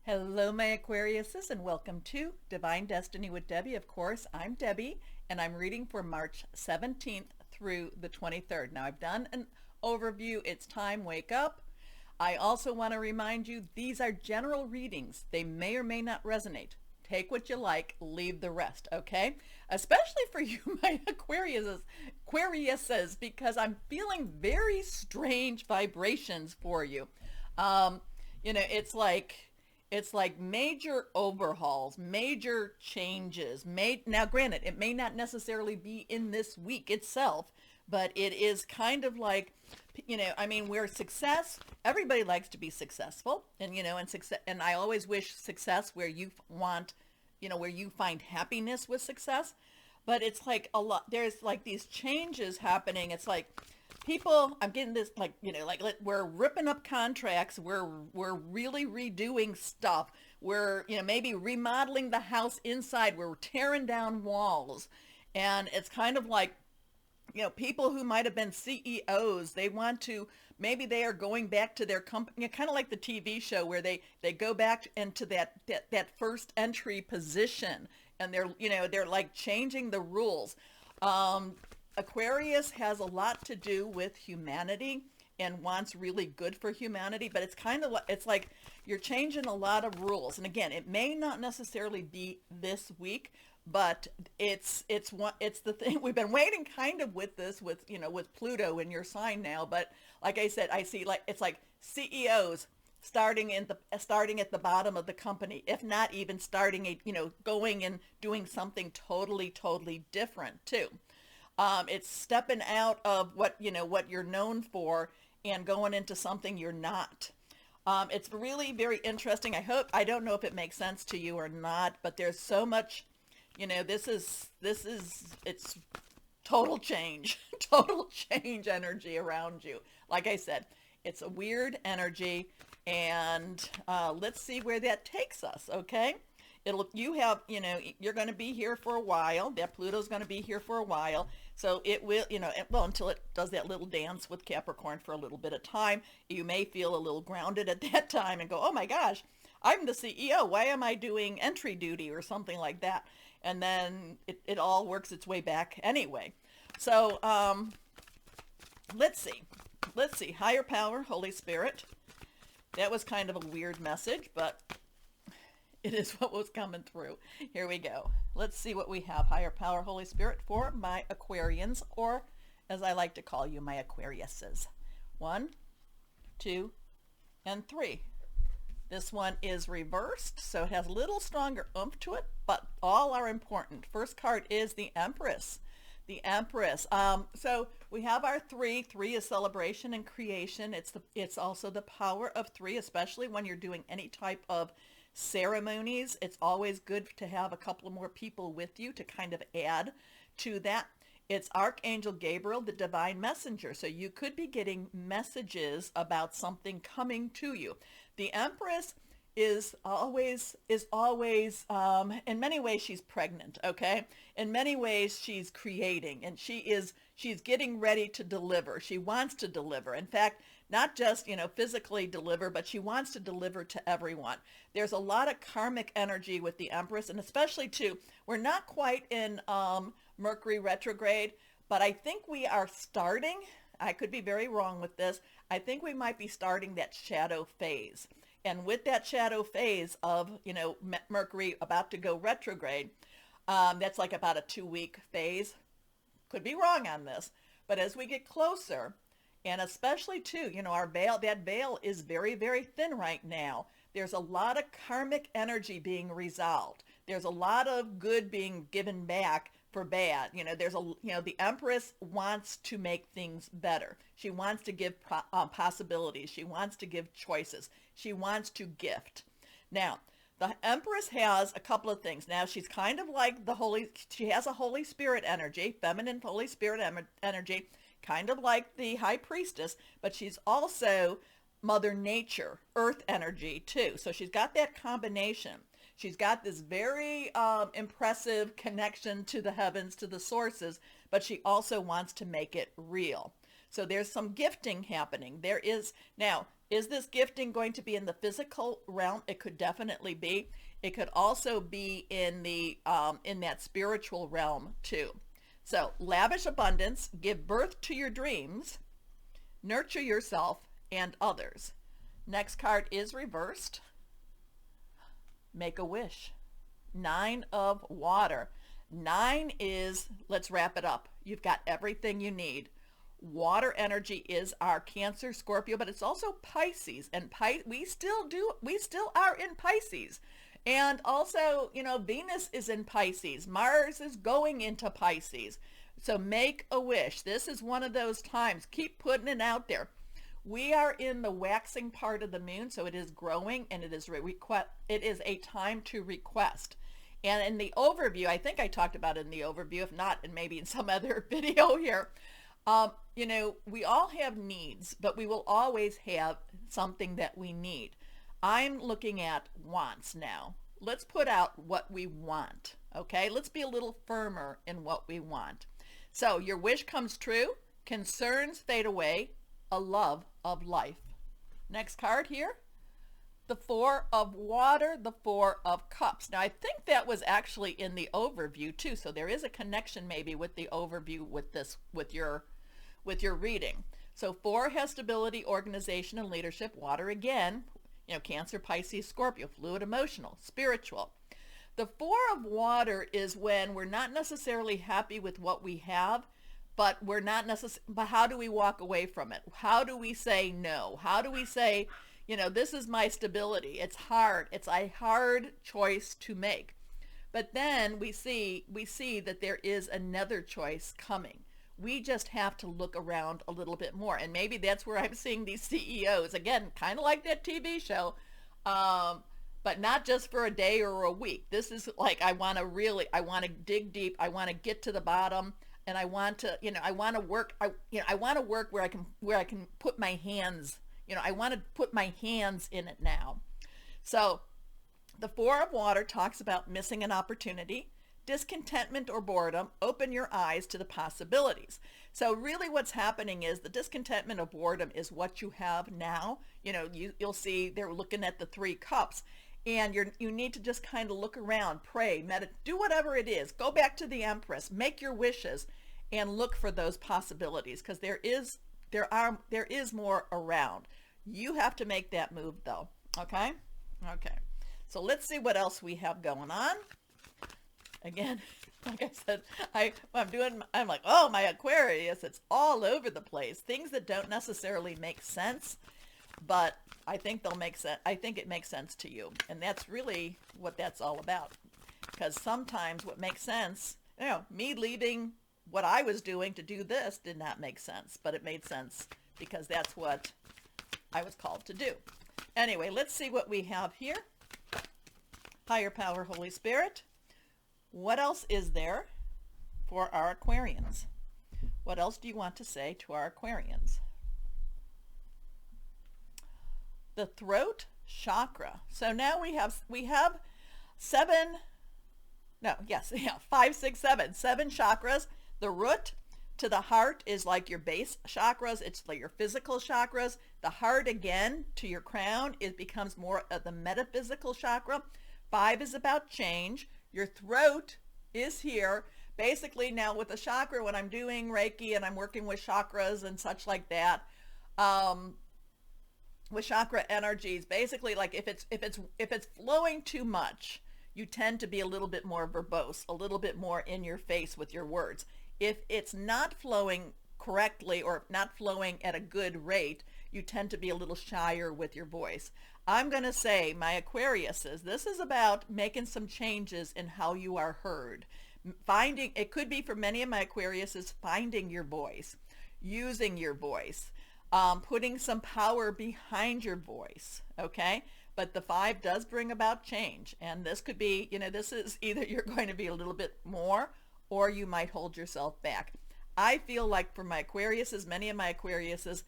Hello, my Aquariuses, and welcome to Divine Destiny with Debbie. Of course, I'm Debbie, and I'm reading for March 17th through the 23rd. Now, I've done an overview. It's time, wake up. I also want to remind you, these are general readings. They may or may not resonate. Take what you like, leave the rest, okay? Especially for you, my Aquariuses, because I'm feeling very strange vibrations for you. Um, it's like major overhauls, major changes. Now, granted, it may not necessarily be in this week itself, but it is kind of like, we're success. Everybody likes to be successful, and success. And I always wish success where you want, where you find happiness with success. But it's like a lot. There's like these changes happening. It's like people, I'm getting this, like we're ripping up contracts, we're really redoing stuff, we're maybe remodeling the house inside, we're tearing down walls. And it's kind of like, people who might have been CEOs, they want to, maybe they are going back to their company, kind of like the TV show where they go back into that first entry position, and they're like changing the rules. Aquarius has a lot to do with humanity and wants really good for humanity, but it's like you're changing a lot of rules. And again, it may not necessarily be this week, but it's the thing we've been waiting kind of with this with Pluto in your sign now. But like I said, I see like it's like CEOs starting at the bottom of the company, if not even going and doing something totally different too. It's stepping out of what you're known for and going into something you're not. It's really very interesting. I don't know if it makes sense to you or not, but there's so much, it's total change, total change energy around you. Like I said, it's a weird energy, and let's see where that takes us, okay? You're going to be here for a while. That Pluto's going to be here for a while. So it will, until it does that little dance with Capricorn for a little bit of time. You may feel a little grounded at that time and go, oh my gosh, I'm the CEO. Why am I doing entry duty or something like that? And then it all works its way back anyway. So let's see. Higher power, Holy Spirit. That was kind of a weird message, but it is what was coming through. Here we go. Let's see what we have. Higher power, Holy Spirit, for my Aquarians, or as I like to call you, my Aquariuses. 1, 2, and 3. This one is reversed, so it has a little stronger oomph to it, but all are important. First card is the Empress. The Empress. So we have our 3. 3 is celebration and creation. It's also the power of 3, especially when you're doing any type of ceremonies. It's always good to have a couple more people with you to kind of add to that. It's Archangel Gabriel, the divine messenger. So you could be getting messages about something coming to you. The Empress is always in many ways she's pregnant, okay? In many ways she's creating, and she's getting ready to deliver. She wants to deliver. In fact, not just physically deliver, but she wants to deliver to everyone. There's a lot of karmic energy with the Empress, and especially too, we're not quite in Mercury retrograde, but I think we are starting. I could be very wrong with this. I think we might be starting that shadow phase. And with that shadow phase of, Mercury about to go retrograde, that's like about a 2-week phase. Could be wrong on this. But as we get closer, and especially too, that veil is very thin right now. There's a lot of karmic energy being resolved. There's a lot of good being given back for bad. The Empress wants to make things better. She wants to give possibilities. She wants to give choices. She wants to gift. Now, the Empress has a couple of things. Now, she's kind of like she has a Holy Spirit energy, feminine Holy Spirit energy, kind of like the High Priestess, but she's also Mother Nature, Earth energy too. So she's got that combination. She's got this very impressive connection to the heavens, to the sources, but she also wants to make it real. So there's some gifting happening. There is, now, Is this gifting going to be in the physical realm? It could definitely be. It could also be in the in that spiritual realm too. So lavish abundance, give birth to your dreams, nurture yourself and others. Next card is reversed. Make a wish. 9 of water. 9 is, let's wrap it up. You've got everything you need. Water energy is our Cancer, Scorpio, but it's also Pisces, and we still are in Pisces. And also, you know, Venus is in Pisces. Mars is going into Pisces. So make a wish. This is one of those times. Keep putting it out there. We are in the waxing part of the moon, so it is growing, and it is a time to request. And in the overview, I think I talked about it in the overview, if not, and maybe in some other video here. You know, we all have needs, but we will always have something that we need. I'm looking at wants now. Let's put out what we want, okay? Let's be a little firmer in what we want. So your wish comes true, concerns fade away, a love of life. Next card here, the 4 of water, the 4 of cups. Now I think that was actually in the overview too, so there is a connection maybe with the overview with this, with your reading. So 4 has stability, organization, and leadership. Water again, you know, Cancer, Pisces, Scorpio, fluid, emotional, spiritual. The 4 of water is when we're not necessarily happy with what we have, but but how do we walk away from it? How do we say no? How do we say, you know, this is my stability. It's hard. It's a hard choice to make. But then we see that there is another choice coming. We just have to look around a little bit more. And maybe that's where I'm seeing these CEOs, again, kind of like that TV show, but not just for a day or a week. This is like, I want to dig deep. I want to get to the bottom, and I want to, you know, I want to work, I want to work where I can put my hands, you know, I want to put my hands in it now. So the 4 of water talks about missing an opportunity, discontentment or boredom. Open your eyes to the possibilities. So really what's happening is the discontentment or boredom is what you have now. You know, you'll see they're looking at the 3 cups, and you need to just kind of look around, pray, meditate, do whatever it is. Go back to the Empress, make your wishes, and look for those possibilities, because there is more around. You have to make that move though. Okay. So let's see what else we have going on. Again, like I said, I'm like, oh, my Aquarius, it's all over the place. Things that don't necessarily make sense, but I think they'll make sense. I think it makes sense to you. And that's really what that's all about. Because sometimes what makes sense, you know, me leaving what I was doing to do this did not make sense, but it made sense because that's what I was called to do. Anyway, let's see what we have here. Higher power, Holy Spirit. What else is there for our Aquarians? What else do you want to say to our Aquarians? The throat chakra. So now we have 5, 6, 7 chakras. The root to the heart is like your base chakras. It's like your physical chakras. The heart, again, to your crown, it becomes more of the metaphysical chakra. 5 is about change. Your throat is here. Basically now with the chakra, when I'm doing Reiki and I'm working with chakras and such like that, with chakra energies, basically, like if it's flowing too much, you tend to be a little bit more verbose, a little bit more in your face with your words. If it's not flowing correctly or not flowing at a good rate, you tend to be a little shyer with your voice. I'm going to say, my Aquariuses, this is about making some changes in how you are heard. It could be for many of my Aquariuses, finding your voice, using your voice, putting some power behind your voice, okay? But the 5 does bring about change. And this could be, you know, this is either you're going to be a little bit more, or you might hold yourself back. I feel like for my Aquariuses, many of my Aquariuses,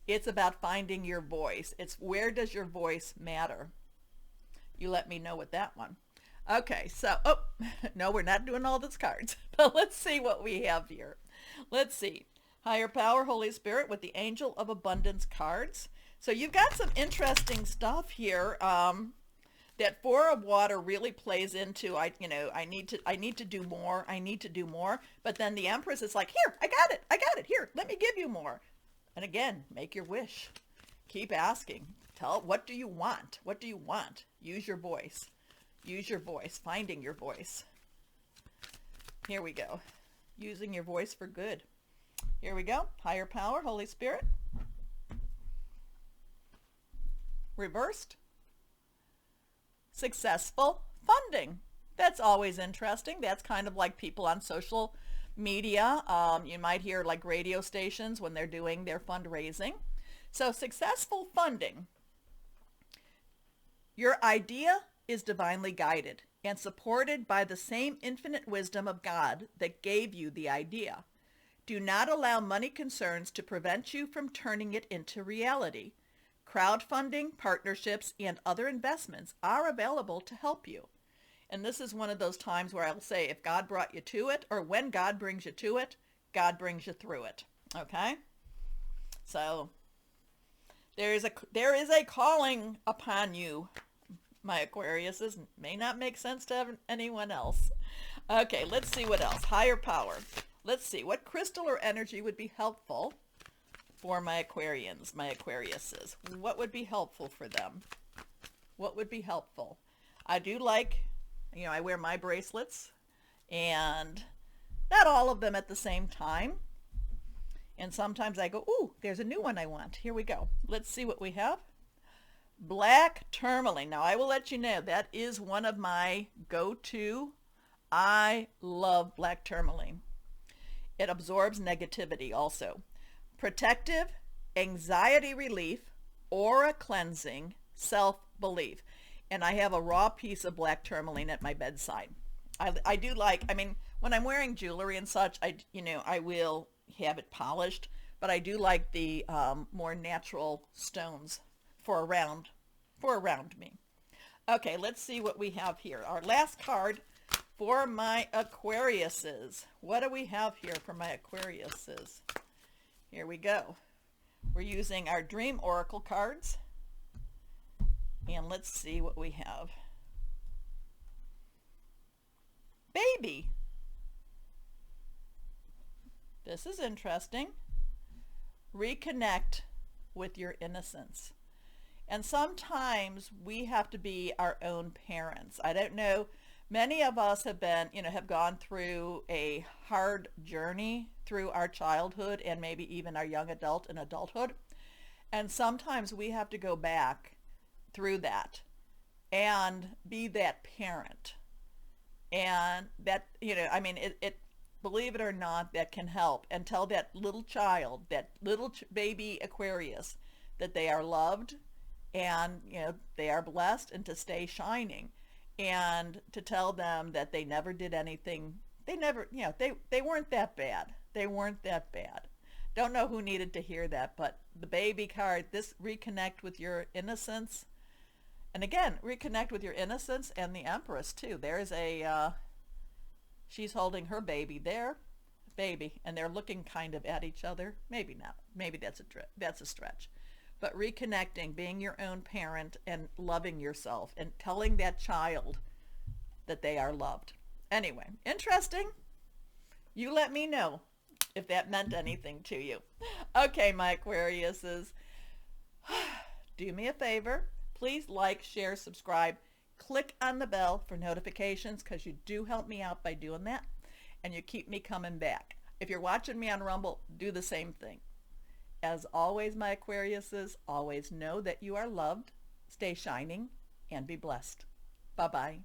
it's about finding your voice. It's where does your voice matter? You let me know with that one. Okay, so, no, we're not doing all those cards. But let's see what we have here. Let's see. Higher power, Holy Spirit, with the Angel of Abundance cards. So you've got some interesting stuff here. That Four of Water really plays into, I need to do more. I need to do more. But then the Empress is like, here, I got it. I got it. Here, let me give you more. And again, make your wish. Keep asking. What do you want? What do you want? Use your voice. Use your voice. Finding your voice. Here we go. Using your voice for good. Here we go. Higher power, Holy Spirit. Reversed. Successful funding. That's always interesting. That's kind of like people on social media. You might hear like radio stations when they're doing their fundraising. So successful funding. Your idea is divinely guided and supported by the same infinite wisdom of God that gave you the idea. Do not allow money concerns to prevent you from turning it into reality. Crowdfunding, partnerships, and other investments are available to help you. And this is one of those times where I'll say, if God brought you to it, or when God brings you to it, God brings you through it. Okay? So there is a calling upon you, my Aquariuses. May not make sense to anyone else. Okay, let's see what else. Higher power. Let's see. What crystal or energy would be helpful for my Aquarians, my Aquariuses? What would be helpful for them? What would be helpful? I do like, I wear my bracelets, and not all of them at the same time. And sometimes I go, ooh, there's a new one I want. Here we go. Let's see what we have. Black tourmaline. Now, I will let you know, that is one of my go-to. I love black tourmaline. It absorbs negativity also. Protective, anxiety relief, aura cleansing, self-belief. And I have a raw piece of black tourmaline at my bedside. I do like, when I'm wearing jewelry and such, I will have it polished, but I do like the more natural stones for around me. Okay, let's see what we have here. Our last card for my Aquariuses. What do we have here for my Aquariuses? Here we go. We're using our Dream Oracle cards. And let's see what we have. Baby. This is interesting. Reconnect with your innocence. And sometimes we have to be our own parents. I don't know. Many of us have gone through a hard journey through our childhood and maybe even our young adult and adulthood. And sometimes we have to go back through that and be that parent. And that, believe it or not, that can help. And tell that little child, that little baby Aquarius, that they are loved and, they are blessed and to stay shining. And to tell them that they never did anything. They never, they weren't that bad. They weren't that bad. Don't know who needed to hear that, but the baby card, this reconnect with your innocence. And again, reconnect with your innocence and the Empress too. There's she's holding her baby there, and they're looking kind of at each other. Maybe not. Maybe that's a stretch. But reconnecting, being your own parent and loving yourself and telling that child that they are loved. Anyway, interesting. You let me know if that meant anything to you. Okay, my Aquariuses, do me a favor. Please like, share, subscribe. Click on the bell for notifications because you do help me out by doing that. And you keep me coming back. If you're watching me on Rumble, do the same thing. As always, my Aquariuses, always know that you are loved, stay shining, and be blessed. Bye-bye.